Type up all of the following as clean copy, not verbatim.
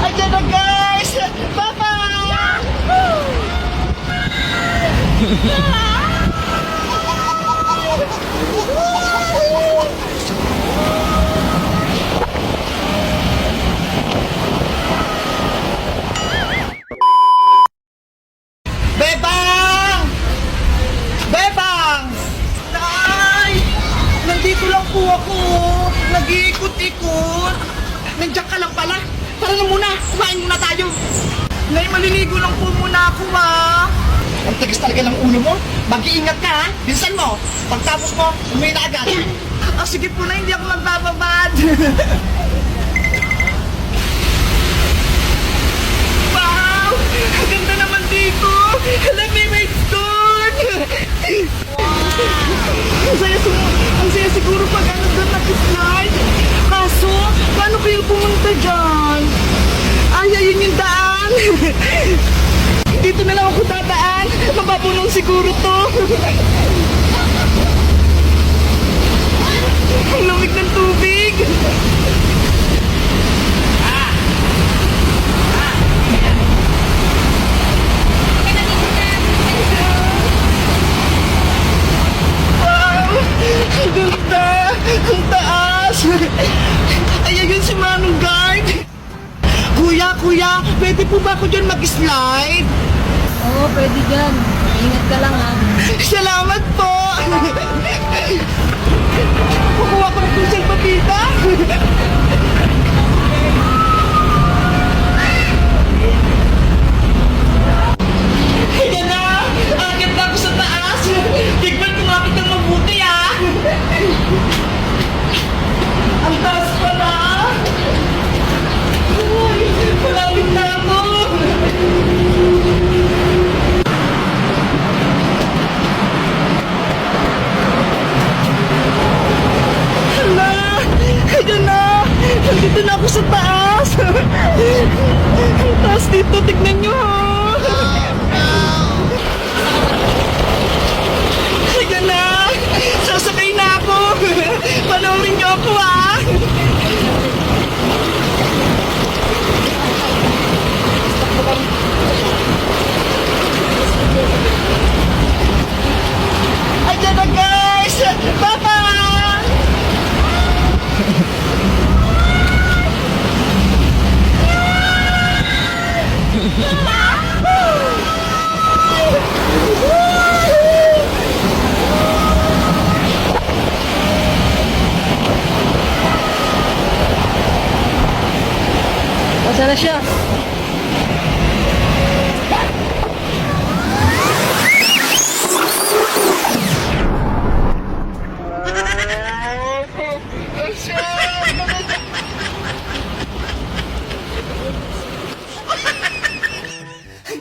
Ayan na guys! Bye-bye! Bebang! Bebang! Nay! Nandito lang po ako. Nag-iikot-ikot. Nandiyan ka lang pala. Tara na muna. Kumain muna tayo. Nay, maliligo lang po muna ako ha. Ang tagas talaga ng ulo mo. Mag-iingat ka ha. Bilisan mo. Pagtapos mo, umuwi na agad. Sige po na, hindi ako magbababad. Wow! Ang ganda naman dito. Alam mo, may stone. Ang saya siguro pag ano doon nag-slide. Kaso, paano kayo pumunta dyan? Ay, ayun yung daan. Dito na lang ako dadaan. Mababunong siguro to. Ang lamig ng tubig. Wow! Ang ganda! Ang taas! Ay, ayun si Manong Guard! Kuya, pwede po ba ako dyan mag-slide? Oo, pwede dyan. Ingat ka lang ha. Salamat po! Kukuha ko ng pusal papita! Ayan na! Agad na ako sa taas! Tignan kumapit ng mabuti ah! Ang taas pala! Ay, malapit na ako! Hala! Ayan na! Nandito na ako sa taas! Ang taas dito, tignan nyo ha! Ayan na! Sasakay na ako! Panoorin nyo ako ha! Ayan na guys! Bye-bye! Nasaan na siya?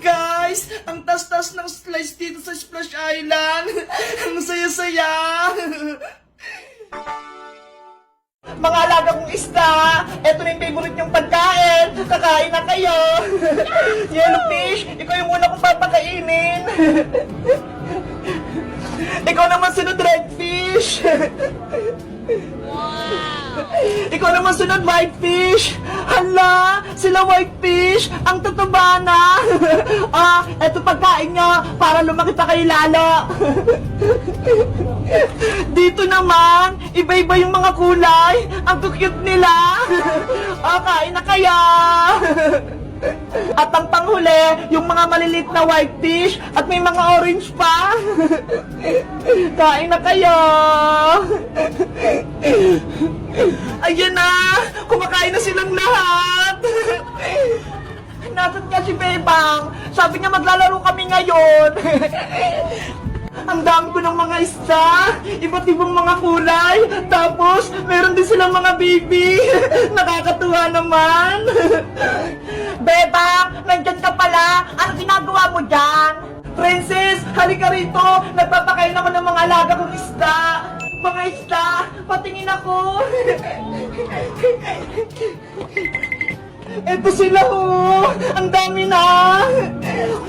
Guys, ang tas-tas ng slides dito sa Splash Island. Ang saya-saya. Mga alaga kong isda, eto na yung favorite nyong pagkain. Kakain na kayo. Yellowfish, ikaw yung una kong papakainin. Ikaw naman sunod, redfish. Ikaw naman sunod, whitefish. Hala, sila whitefish. Ang tataba na. Eto pagkain nyo para lumaki pa kayo lalo. Dito naman, iba-iba yung mga kulay. Ang cute nila. Kain na kaya. At ang panghuli, yung mga maliliit na whitefish at may mga orange pa. Kain na kayo. Ayan na, kumakain na silang lahat. Nasaan nga si Bebang? Sabi niya maglalaro kami ngayon. Ang dami ko ng mga isda, iba't ibang mga kulay, tapos meron din silang mga baby. Nakakatuwa naman. Bebang, nandyan ka pala. Ano ginagawa mo dyan? Princess, halika rito. Nagpapakain ako ng mga alaga kong isda. Mga isda, patingin ako. Eto sila oh. Ang dami na.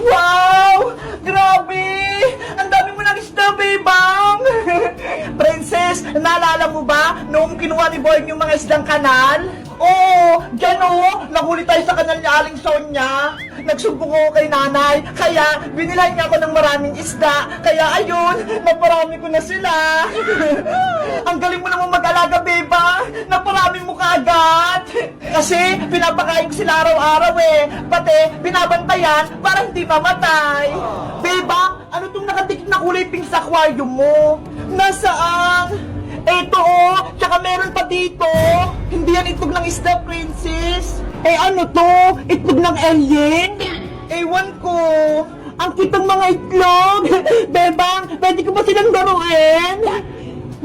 Wow, grabe. Ang dami mo ng isda, Bebang. Princess, naalala mo ba noong kinuha ni Boy yung mga isdang kanal? Oo, dyan o. Nahuli tayo sa kanal ni Aling Sonya. Nagsumbong ako kay nanay. Kaya, binilan niya ako ng maraming isda. Kaya ayun, naparami ko na sila. Ang galing mo naman mag-alaga, beba. Naparami mo kaagad. Kasi, pinapakain ko sila araw-araw eh. Pati, binabantayan para hindi mamatay. Beba, ano tong nakatikit na kulay pink sa aquarium mo? Nasaan? Eto oh, tsaka meron pa dito. Hindi yan itlog ng isda, princess. Eh ano to? Itlog ng alien? Ewan ko. Ang kitang mga itlog. Bebang, pwede ko ba silang daruin?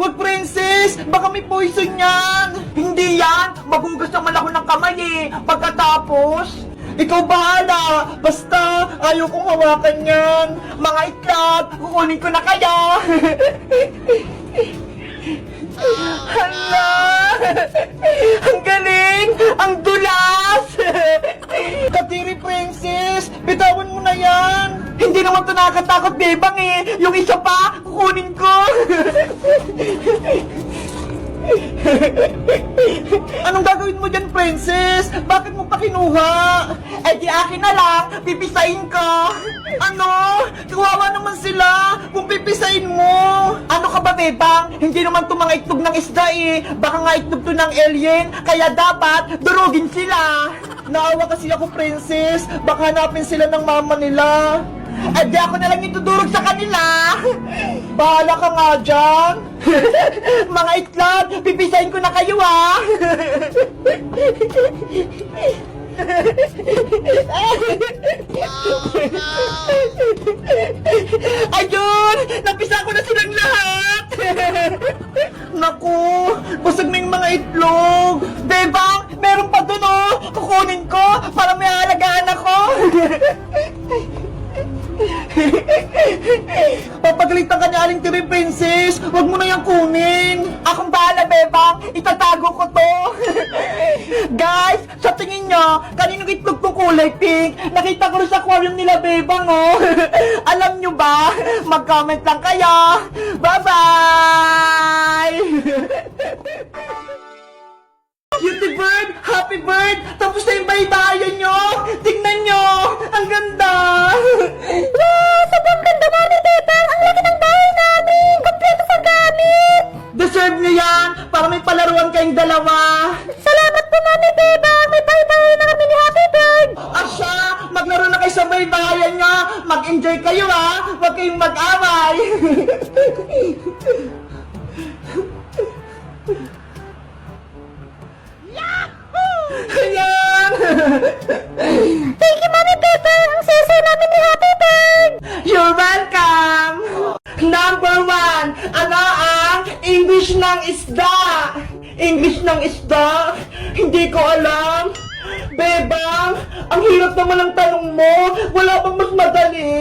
Wag, princess! Baka may poison yan! Hindi yan! Magugas naman ako ng kamay eh! Pagkatapos, ikaw bahala! Basta, ayaw kong hawakan yan! Mga itlog, kukunin ko na kaya! Hala! Ang galing! Ang dulas! Katiri, princess! Bitawan mo na yan! Hindi naman ito nakakatakot, bebang eh! Yung isa pa, kukunin ko! Anong gagawin mo dyan, princess? Bakit mo pa kinuha? Eh di akin na lang, pipisain ko. Ano? Kawawa naman sila kung pipisain mo. Ano ka ba, bebang? Hindi naman to mga itlog ng isda eh. Baka nga itlog to ng alien, kaya dapat durugin sila. Naawa kasi ako, princess. Baka hanapin sila ng mama nila. Eh di ako na lang itudurog sa kanila. Bahala ka nga dyan. Mga itlog, pipisain ko na kayo ah. Ayun! Napisa ko na silang lahat! Naku! Busog na yung mga itlog! Bebang! Meron pa dun oh! Kukunin ko para may alagaan ako! Papagalitan ka niya, Aling Tiri, princess! Huwag mo na yung kunin! Akong bahala, bebang! Itatago ko to! Guys, sa tingin nyo, kaninong itlog tong kulay pink? Nakita ko rin sa aquarium nila, bebang, oh! Alam nyo ba? Mag-comment lang kayo! Bye-bye! Beauty bird! Happy bird! Tapos na yung baybayan nyo! Tingnan nyo! Ang ganda! Wow! Sobrang ganda, Mami Bebang! Ang laki ng bahay namin! Kompleto sa gamit! Deserve nyo yan! Para may palaruan kayong dalawa! Salamat po, Mami Bebang! May bahay-bahay na kami ni Happy Bird! Asya! Maglaro na kayo sa baybayan nyo! Mag-enjoy kayo ha! Huwag kayong mag-away! Ayan! Thank you, Mami Bebang! Ang sese namin ni Happy Bird! You're welcome! Number 1, ano ang English ng isda? English ng isda? Hindi ko alam. Bebang, ang hirap naman ng tanong mo. Wala bang mas madali?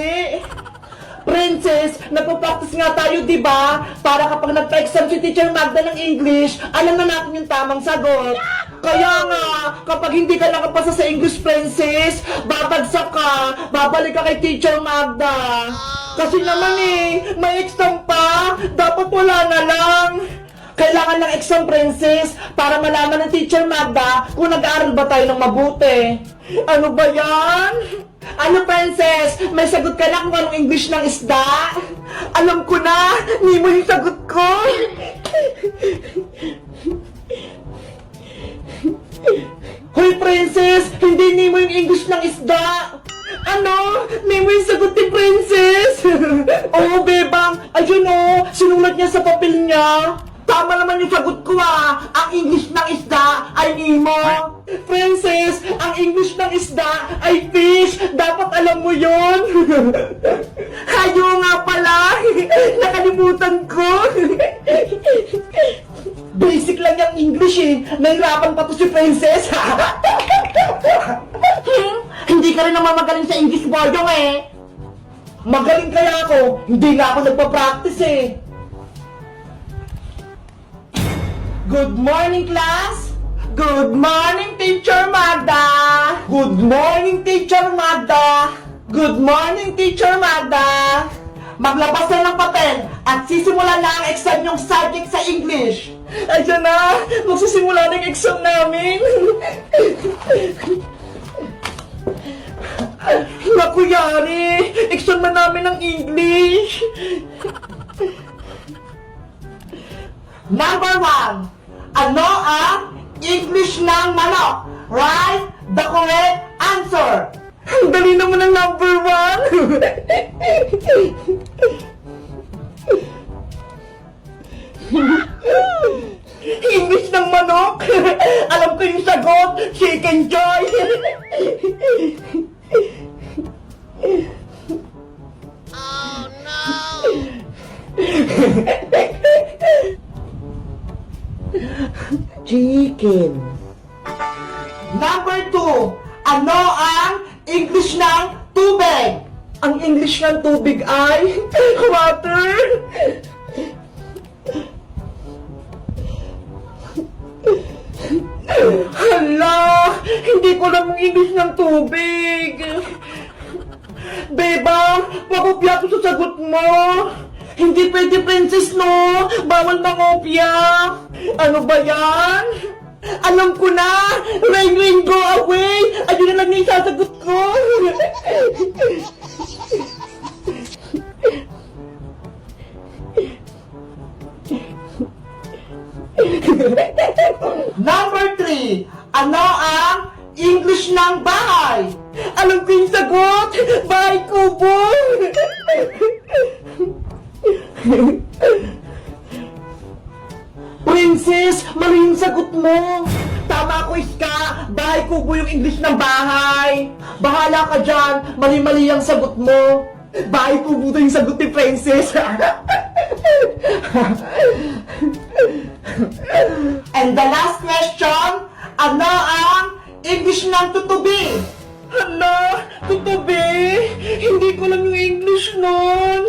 Princess, nagpo-practice nga tayo, di ba? Para kapag nagpa-exam si Teacher Magda ng English, alam na natin yung tamang sagot. Kaya nga, kapag hindi ka nakapasa sa English, princess, babagsak ka, babalik ka kay Teacher Magda. Kasi naman eh, may exam pa, dapat wala na lang. Kailangan ng exam, princess, para malaman ng Teacher Magda kung nag-aaral ba tayo ng mabuti. Ano ba yan? Ano, princess? May sagot ka na kung anong English ng isda? Alam ko na! Nemo yung sagot ko! Hoy, princess! Hindi Nemo yung English ng isda! Ano? Nemo yung sagot ni princess! Oo, bebang! Ayun o! Sinulat niya sa papel niya! Tama naman yung sagot ko ah! Ang English ng isda ay Nemo! Princess, ang English ng isda ay fish! Dapat alam mo yon. Hayo nga pala! Nakalimutan ko! Basic lang yung English eh! Nahirapan pa to si Princess! Hindi ka rin naman magaling sa English boyong eh! Magaling kaya ako, hindi nga ako nagpa-practice eh! Good morning, class! Good morning, Teacher Magda! Good morning, Teacher Magda! Good morning, Teacher Magda! maglabas na ng papel at sisimulan na ang exam yung subject sa English. Ayan na, magsisimula na yung exam namin. Naku, yari, exam na namin ng English. Number 1. Ano ang English ng manok? Write the correct answer. Ang dali naman ng number 1. English ng manok? Alam ko yung sagot, chicken joy. Oh no! Chicken. Number 2. Ano ang English ng tubig? Ang English ng tubig ay water. Hala, hindi ko alam ang English ng tubig. Bebang, pakopya ko sa sagot mo. Hindi pwede, princess, no? Bawal mangopya. Ano ba yan? Alam ko na! Rain, rain, go away! Ayun na lang yung sasagot ko! Number 3. Ano ang English ng bahay? Alam ko yung sagot! Bahay kubo! Princess, mali yung sagot mo. Tama ko, Iska. Bahay kubo yung English ng bahay. Bahala ka dyan. Mali-mali ang sagot mo. Bahay kubo to yung sagot ni Princess. And the last question, ano ang English ng tutubi? Hala, tutubi? Hindi ko alam yung English nun.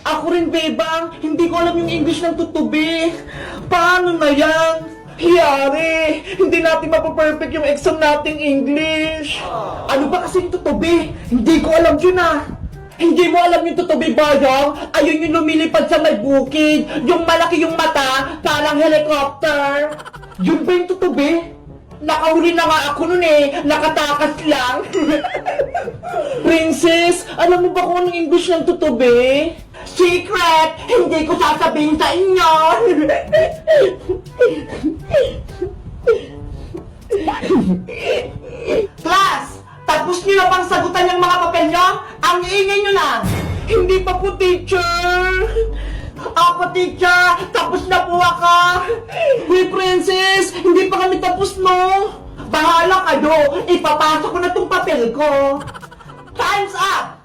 Ako rin, Bebang, hindi ko alam yung English ng tutubi. Paano na yan? Hiyari, hindi natin mapaperfect yung exam nating English. Ano ba kasi yung tutubi? Hindi ko alam yun ah. Hindi mo alam yung tutubi, Bayang? Ayun yung lumilipad sa may bukid. Yung malaki yung mata, parang helicopter. Yun ba yung tutubi? Nakahuli na nga ako nun eh. Nakatakas lang. Princess, alam mo ba kung anong English ng tutubi? Secret! Hindi ko sasabihin sa inyo! Class! Tapos niyo na bang sagutan yung mga papel niyo? Ang iingay niyo na! Hindi pa po, teacher! Ako, teacher! Tapos na po ako! Uy, princess! Hindi pa kami tapos, no? Bahala kayo! Ipapasok ko na tong papel ko! Time's up!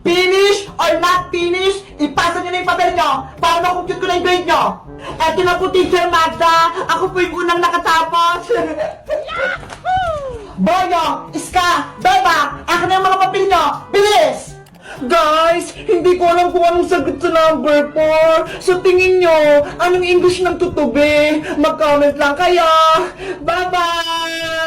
Finish or not finish, ipasa nyo na yung papel nyo para makompute ko na yung grade nyo. Eto na po, Teacher Magda. Ako po yung unang nakatapos. Boyo, Iska, Beba, akin na yung mga papel nyo. Bilis! Guys, hindi ko alam kung anong sagot sa number 4. So tingin nyo, anong English ng tutubi? Mag-comment lang kayo. Bye-bye!